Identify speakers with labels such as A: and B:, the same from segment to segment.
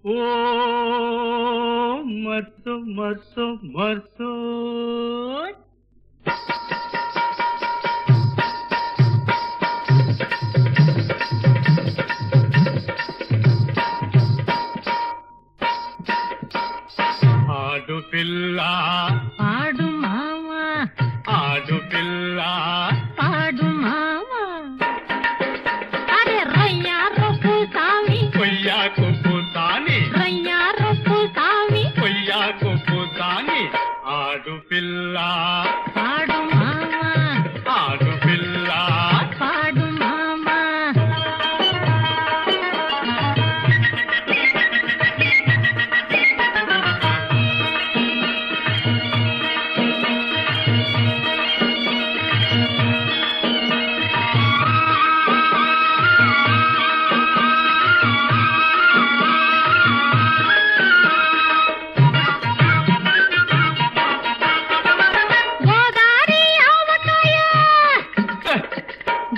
A: ఓ మర్సో మర్సో మర్సో ఆడు పిల్ల
B: ఆడు మావా
A: ఆడు పిల్ల
B: ఆడు మావా అరే రయ్యా రొప్పు సామి
A: కొయ్యాకు పూతాని
B: రయ్యా రొప్పు సామి
A: కొయ్యాకు పూతాని ఆడు పిల్ల
B: ఆడు మావా
A: ఆడు పిల్ల
B: ఆడు మావా గోదారి ఆవకాయ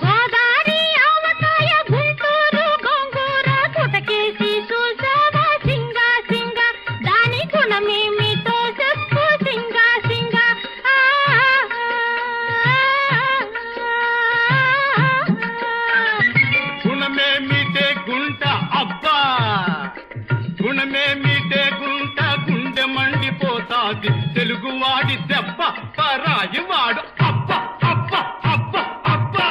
B: గోదారి ఆవకాయ గుంటూరు గోంగూర కుటకేసి చూసావా సింగా సింగా దాని గుణమేమిటో చెప్పు సింగా సింగా
A: గుణమేమిటే గుంట అబ్బా గుణమేమిటే గుంట గుండె మండిపోతాది తెలుగువాడి దెబ్బ పరాయి వాడు అబ్బ అబ్బ అబ్బ అబ్బా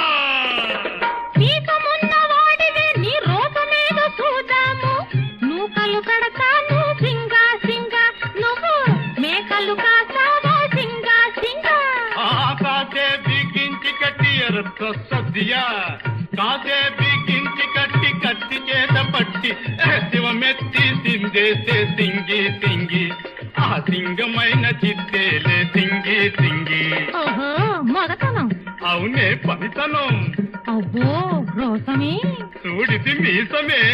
B: పీకమున్న వాడివే నీ రూపమేదో చూద్దాము నూకలు కడతాను సింగా సింగా నువ్వు మేకలు కాసావా సింగా సింగా
A: కాసే బిగించి కట్టి ఎరతో సద్దియా కాసే బిగించి కట్టి కత్తి చేత పట్టి శివమెత్తి సిందేసే సింగి సింగి ఆ సింగమైన చిత్తేలే సింగి సింగి
B: ఓహో మొదటనం
A: అవునే పవితనం
B: అబ్బో రోసమే
A: చూడిది మీసమే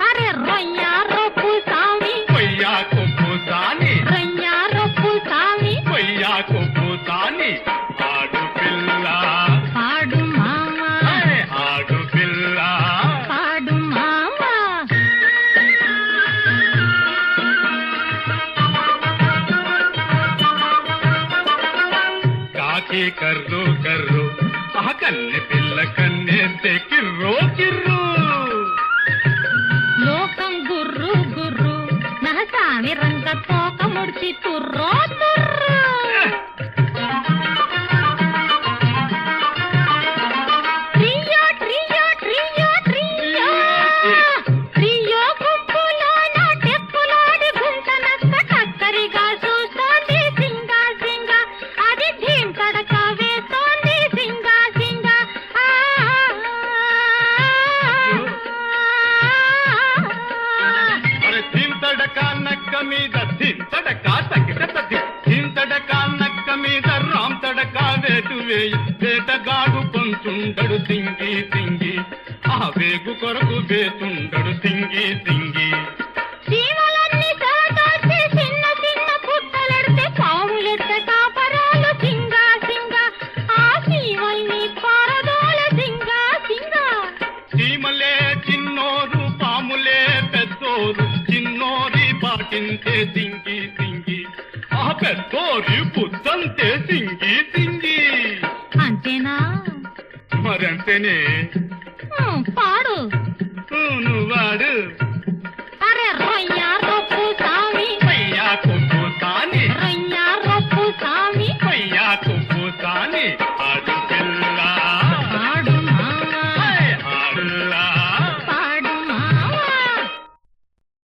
B: అరే రొయ్యా రొప్పు సామి
A: కొయ్యాకు పూతాని
B: రొయ్యా రొప్పు సామి
A: కొయ్యాకు పూతాని ఆడు పిల్ల
B: ఆడు మావా
A: ఆడు పిల్ల
B: ఆడు మావా
A: కాకి కర్రు కర్రు ఆ కన్నె పిల్ల కన్నేస్తే కిర్రో కిర్రు
B: లోకం గుర్రు గుర్రు నా సామి రంగ తోక ముడిచి తుర్రో తుర్రు ట్రియో ట్రియో ట్రియో ట్రియో ట్రియో గుంపులోన టెప్పులాడి గుంటనక్క టక్కరిగా చూస్తోంది సింగా సింగా అది ధీం తడక వేస్తోంది సింగా సింగా
A: అరే చింతడక నక్క మీద చింతడక తగిట తది చింతడక నక్క మీద రామ్ తడక వేటు వేయి వేటగాడు కొంచుండడు సింగి సింగి ఆ వేగు కొరకు వేతుండడు సింగి సింగి
B: చీమలన్నీ సాటార్చి చిన్న చిన్న పుట్టలెడితే పాములెడితే కాపరాలు సింగా సింగా ఆ చీమల్ని పారదోల సింగా సింగా
A: చీమలే చిన్నోరు పాములే పెద్దోరు చిన్నోరి పాటింతే సింగి సింగి ఆ పెద్దోరి బుద్ధంతే సింగి సింగి
B: అంతేనా
A: మరంతేనే
B: పాడు
A: నువ్వు వాడు